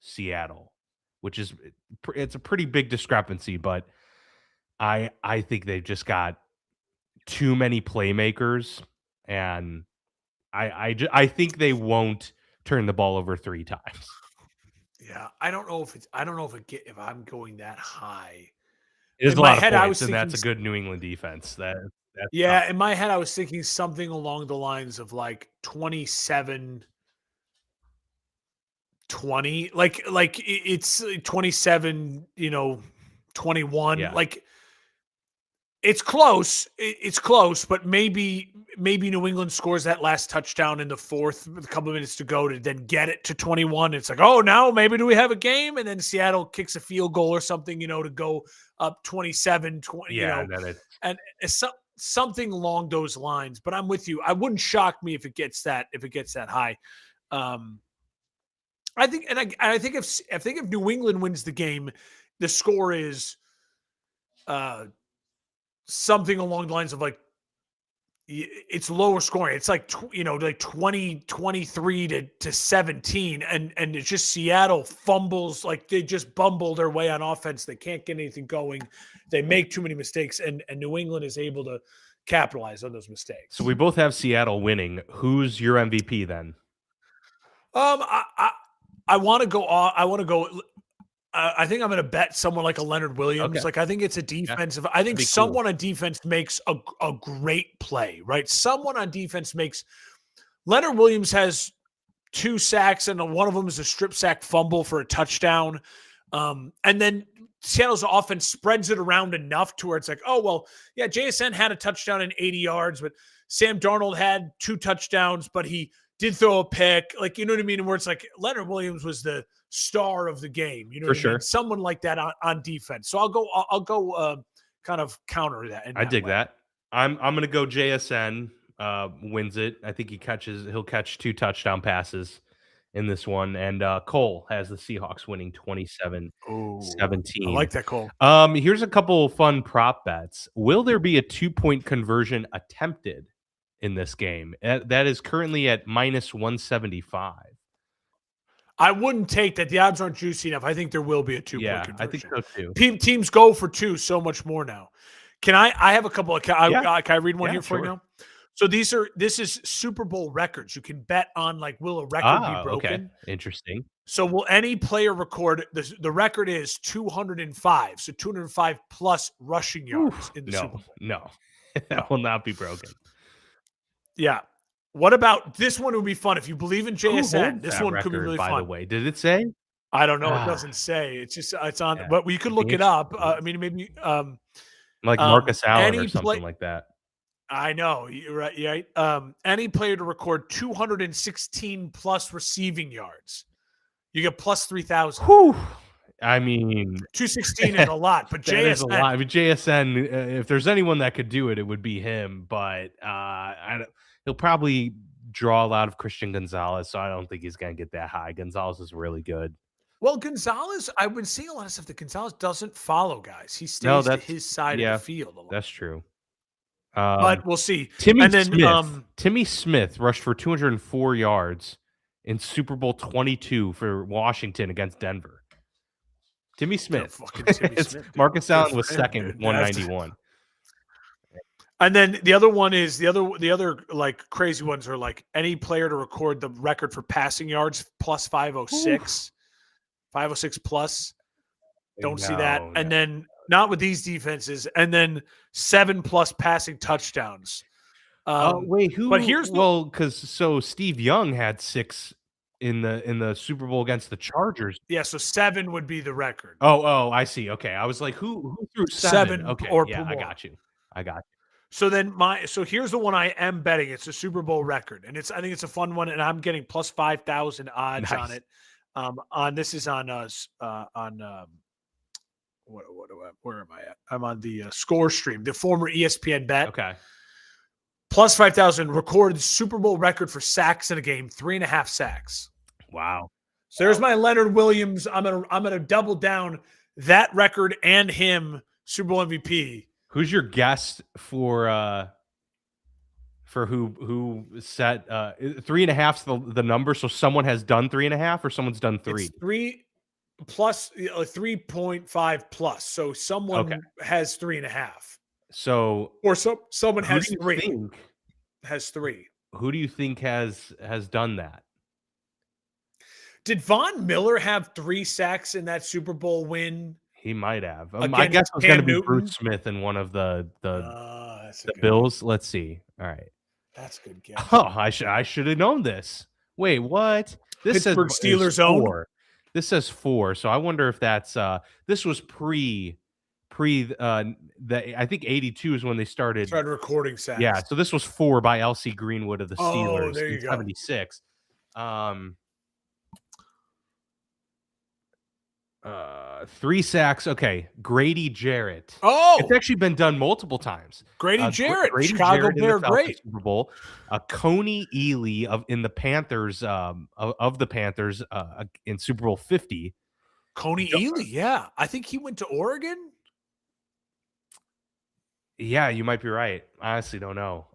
Seattle, which is it's a pretty big discrepancy, but I think they've just got too many playmakers, and I think they won't turn the ball over 3 times. Yeah, I don't know if I'm going that high. It is In a my lot head, of I points, was and that's a thinking good New England defense. That's Yeah, tough. in my head, I was thinking something along the lines of like 27-20. Like it's 27, 21. Yeah. Like it's close. It's close, but maybe New England scores that last touchdown in the fourth with a couple of minutes to go to then get it to 21. It's like, oh, now maybe do we have a game? And then Seattle kicks a field goal or something, to go up 27-20, Yeah, and then it's and it's something along those lines. But I'm with you. I wouldn't shock me if it gets that high. I think, and I think if New England wins the game, the score is something along the lines of like it's lower scoring. It's like like 20, 23 to 17, and it's just Seattle fumbles, like they just bumble their way on offense. They can't get anything going. They make too many mistakes, and New England is able to capitalize on those mistakes. so we both have Seattle winning. Who's your MVP then? I want to go. I think I'm going to bet someone like a Leonard Williams. Okay. Like I think it's a defensive. I think someone on defense makes a great play, right? Someone on defense makes. Leonard Williams has 2 sacks, and one of them is a strip sack fumble for a touchdown. And then Seattle's offense spreads it around enough to where it's like, oh, well, yeah, JSN had a touchdown in 80 yards, but Sam Darnold had 2 touchdowns, but he did throw a pick. Like, you know what I mean? Where it's like Leonard Williams was the star of the game. You know what I mean? Someone like that on defense. So I'll go kind of counter that. I dig that. I'm going to go JSN wins it. I think he'll catch 2 touchdown passes in this one. And Cole has the Seahawks winning 27-17. I like that, Cole. Here's a couple fun prop bets. Will there be a 2-point conversion attempted in this game? That is currently at -175. I wouldn't take that. The odds aren't juicy enough. I think there will be a 2-point conversion. I think so too. Teams go for 2 so much more now. Can I have a couple of can I read one here for you now? So this is Super Bowl records. You can bet on like, will a record be broken? Okay. Interesting. So will any player record the record is 205. So 205 plus rushing yards in the Super Bowl. No. That will not be broken. Yeah. What about this one? Would be fun if you believe in JSN. This one could be really fun. By the way, did it say? I don't know. It doesn't say. It's on. Yeah. But we could look it up. I mean, maybe like Marcus Allen or something like that. I know. You're right. You're right. Any player to record 216 plus receiving yards, you get plus 3,000. I mean, 216 is a lot, but JSN is a lot. I mean, JSN, if there's anyone that could do it, it would be him. But he'll probably draw a lot of Christian Gonzalez, so I don't think he's going to get that high. Gonzalez is really good. Well, Gonzalez, I've been seeing a lot of stuff that Gonzalez doesn't follow guys. He stays to his side of the field a lot. That's true. but we'll see. Timmy And then Smith. Timmy Smith rushed for 204 yards in Super Bowl 22 for Washington against Denver. Timmy Smith. Fucking Timmy Smith, dude. Marcus Good Allen for was him, second dude. with 191. And then the other one is the other like crazy ones are like any player to record the record for passing yards plus 506, 506 plus. Don't see that. No, And no. then not with these defenses. And then 7+ passing touchdowns. Wait, who? But here's because Steve Young had 6 in the Super Bowl against the Chargers. yeah, so 7 would be the record. Oh, I see. Okay, I was like, who threw 7? Okay, or yeah, more. I got you. So then here's the one I am betting. It's a Super Bowl record, and I think it's a fun one, and I'm getting plus 5,000 odds on Nice. it. This is on us where am I at? I'm on the Score Stream, the former ESPN bet. Okay. Plus 5,000 recorded Super Bowl record for sacks in a game, 3.5 sacks. Wow. So there's my Leonard Williams. I'm gonna double down that record and him Super Bowl MVP. Who's your guest for who set 3.5's the number? So someone has done 3.5 or someone's done 3? It's 3 plus 3.5 plus. So someone has 3.5. So someone has 3. Think, has 3. Who do you think has done that? Did Von Miller have 3 sacks in that Super Bowl win? He might have. I guess it's going to be Bruce Smith in one of the Bills. Let's see. All right. That's a good guess. Oh, I should have known this. Wait, what? This Pittsburgh says Steelers own. 4. This says 4. So I wonder if that's this was pre I think 82 is when they started recording sacks. Yeah, so this was 4 by LC Greenwood of the Steelers there you in go. 76. 3 sacks. Okay, Grady Jarrett. Oh, it's actually been done multiple times. Grady Jarrett, Grady Chicago Jarrett Bear, in the Falcons great. Super Bowl. Coney Ely in the Panthers of the Panthers in Super Bowl 50. Coney Ely, yeah, I think he went to Oregon. Yeah, you might be right. I honestly don't know.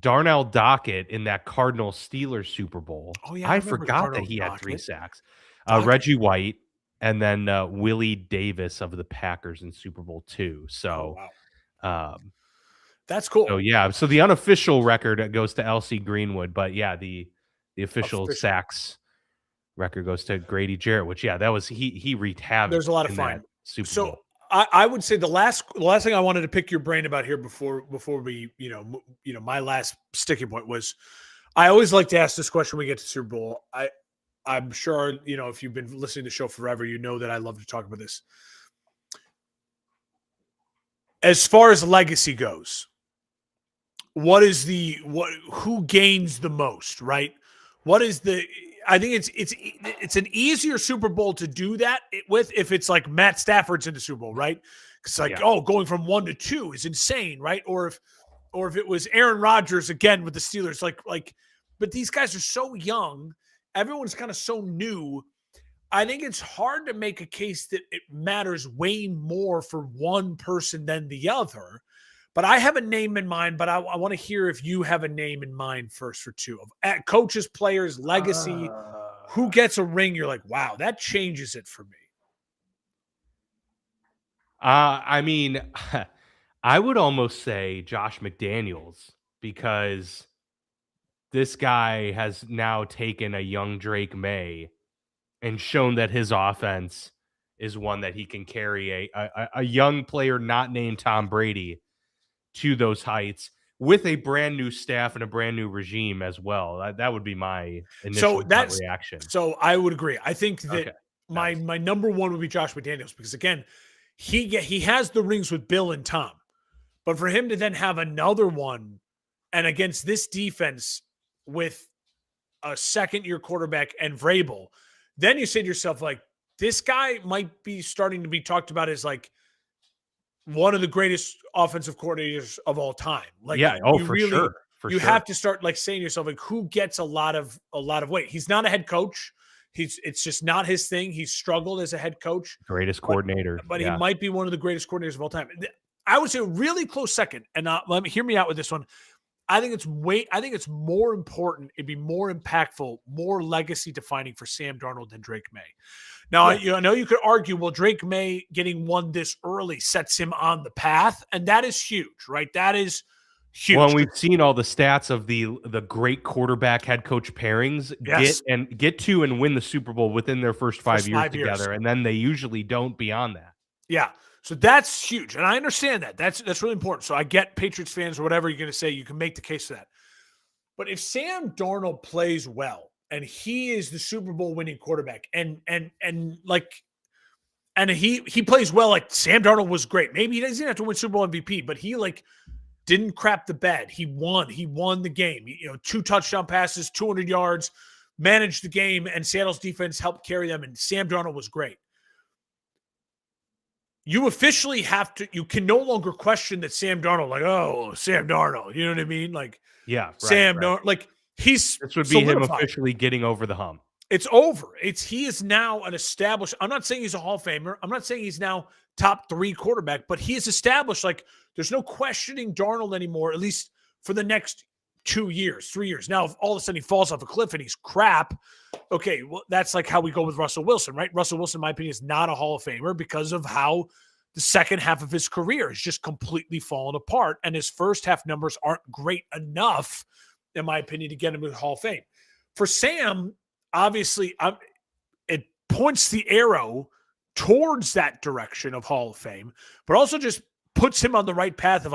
Darnell Dockett in that Cardinals Steelers Super Bowl. Oh yeah, I forgot that he had 3 sacks. Dockett. Reggie White. And then Willie Davis of the Packers in Super Bowl 2. So, that's cool. So yeah, so the unofficial record goes to LC Greenwood, but yeah, the official sacks record goes to Grady Jarrett. Which that was he wreaked havoc. There's a lot of fun. Super Bowl. I would say the last thing I wanted to pick your brain about here before we my last sticking point was I always like to ask this question when we get to Super Bowl. I'm sure, if you've been listening to the show forever, you know that I love to talk about this. As far as legacy goes, who gains the most, right? I think it's an easier Super Bowl to do that with if it's like Matt Stafford's in the Super Bowl, right? It's like, going from 1 to 2 is insane, right? Or if it was Aaron Rodgers again with the Steelers, but these guys are so young. Everyone's kind of so new. I think it's hard to make a case that it matters way more for one person than the other. But I have a name in mind, but I want to hear if you have a name in mind first for 2. At coaches, players, legacy, who gets a ring, you're like, wow, that changes it for me. I mean, I would almost say Josh McDaniels because this guy has now taken a young Drake May and shown that his offense is one that he can carry a young player not named Tom Brady to those heights with a brand new staff and a brand new regime as well. That would be my initial reaction. So I would agree. I think that my number 1 would be Josh McDaniels because, again, he has the rings with Bill and Tom. But for him to then have another one and against this defense with a second-year quarterback and Vrabel, then you say to yourself, like, this guy might be starting to be talked about as, like, one of the greatest offensive coordinators of all time. Like, for sure. You have to start, like, saying to yourself, like, who gets a lot of weight? He's not a head coach. It's just not his thing. He's struggled as a head coach. Greatest coordinator. But he might be one of the greatest coordinators of all time. I would say a really close second. And let me hear me out with this one. I think it's more important. It'd be more impactful, more legacy defining for Sam Darnold than Drake May. Now, I know you could argue, well, Drake May getting one this early sets him on the path, and that is huge, right? That is huge. Well, we've seen all the stats of the great quarterback head coach pairings get to and win the Super Bowl within their first 5 years together, and then they usually don't beyond that. Yeah. So that's huge. And I understand that. That's really important. So I get Patriots fans or whatever you're going to say, you can make the case for that. But if Sam Darnold plays well and he is the Super Bowl winning quarterback and he plays well, like Sam Darnold was great. Maybe he doesn't have to win Super Bowl MVP, but he didn't crap the bed. He won the game. 2 touchdown passes, 200 yards, managed the game, and Seattle's defense helped carry them. And Sam Darnold was great. You officially you can no longer question that Sam Darnold, Sam Darnold, you know what I mean? Darnold, this would be him officially getting over the hump. It's over. He is now an established, I'm not saying he's a Hall of Famer. I'm not saying he's now top 3 quarterback, but he is established. There's no questioning Darnold anymore, at least for the next 2 years, 3 years. Now, if all of a sudden he falls off a cliff and he's crap, okay, well, that's like how we go with Russell Wilson, right? Russell Wilson, in my opinion, is not a Hall of Famer because of how the second half of his career has just completely fallen apart. And his first half numbers aren't great enough, in my opinion, to get him to the Hall of Fame. For Sam, obviously, it points the arrow towards that direction of Hall of Fame, but also just puts him on the right path of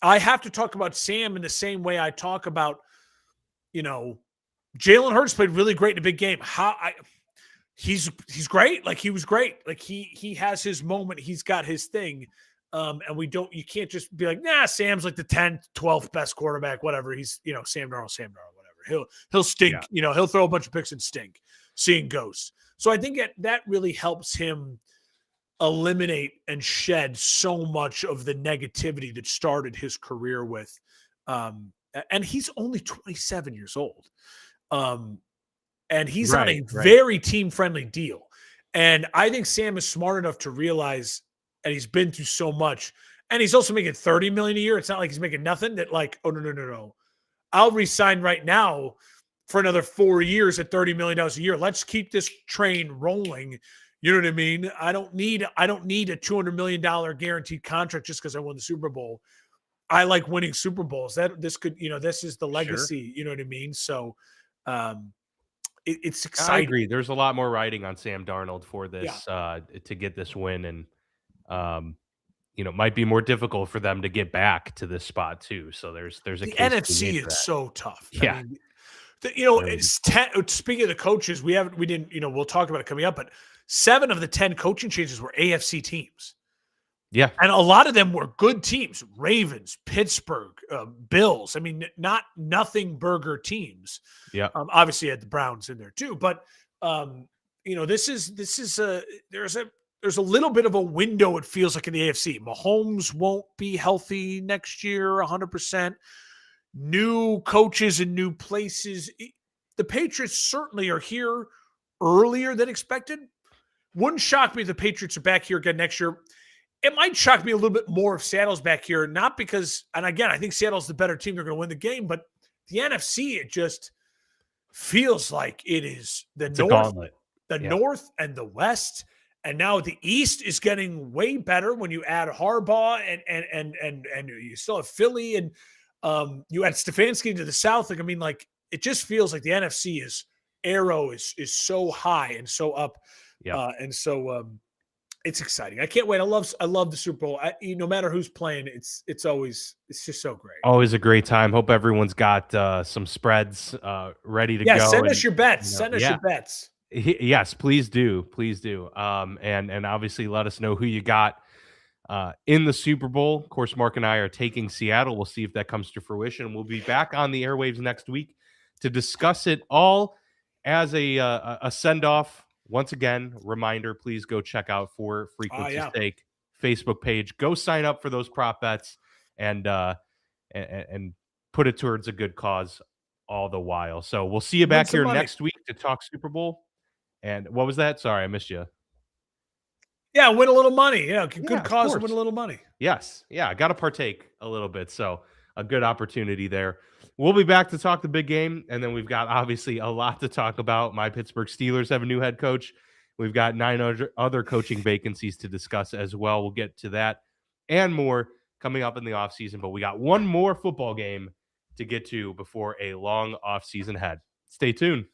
I have to talk about Sam in the same way I talk about, Jalen Hurts played really great in a big game. He's great. He was great. He has his moment. He's got his thing. And you can't just be Sam's the 10th, 12th best quarterback, whatever. He's, Sam Darnold, whatever. He'll stink, he'll throw a bunch of picks and stink, seeing ghosts. So I think that really helps him eliminate and shed so much of the negativity that started his career with. And he's only 27 years old. And he's on a very team-friendly deal. And I think Sam is smart enough to realize, and he's been through so much, and he's also making $30 million a year. It's not like he's making nothing that oh, no. I'll resign right now for another 4 years at $30 million a year. Let's keep this train rolling. You know what I mean? I don't need a $200 million guaranteed contract just because I won the Super Bowl. I like winning Super Bowls. This is the legacy. Sure. You know what I mean? So it's exciting. I agree. There's a lot more riding on Sam Darnold for this to get this win, and might be more difficult for them to get back to this spot too. So there's a the NFC is so tough. Yeah. It's speaking of the coaches, we'll talk about it coming up, but 7 of the 10 coaching changes were AFC teams. Yeah. And a lot of them were good teams. Ravens, Pittsburgh, Bills. I mean, nothing burger teams. Yeah. Obviously you had the Browns in there too, but there's a little bit of a window, it feels like, in the AFC. Mahomes won't be healthy next year 100%. New coaches in new places. The Patriots certainly are here earlier than expected. Wouldn't shock me if the Patriots are back here again next year. It might shock me a little bit more if Seattle's back here, not because, and again, I think Seattle's the better team. They're going to win the game, but the NFC, it just feels like it is the North and the West. And now the East is getting way better when you add Harbaugh and you still have Philly and you add Stefanski to the South. It just feels like the NFC arrow is so high and so up. Yeah. It's exciting. I can't wait. I love the Super Bowl. No matter who's playing, it's just so great. Always a great time. Hope everyone's got some spreads ready to go. Yeah, send us your bets. Send us your bets. Yes, please do. Please do. And obviously let us know who you got in the Super Bowl. Of course, Mark and I are taking Seattle. We'll see if that comes to fruition. We'll be back on the airwaves next week to discuss it all as a send-off. Once again, reminder, please go check out For Frequency's Sake Facebook page. Go sign up for those prop bets and put it towards a good cause all the while. So we'll see you back here next week to talk Super Bowl. And what was that? Sorry, I missed you. Yeah, win a little money. Yeah, Yeah, good of cause to win course. a little money. Yes. Yeah, got to partake a little bit. So a good opportunity there. We'll be back to talk the big game. And then we've got obviously a lot to talk about. My Pittsburgh Steelers have a new head coach. We've got 9 other coaching vacancies to discuss as well. We'll get to that and more coming up in the offseason. But we got one more football game to get to before a long offseason ahead. Stay tuned.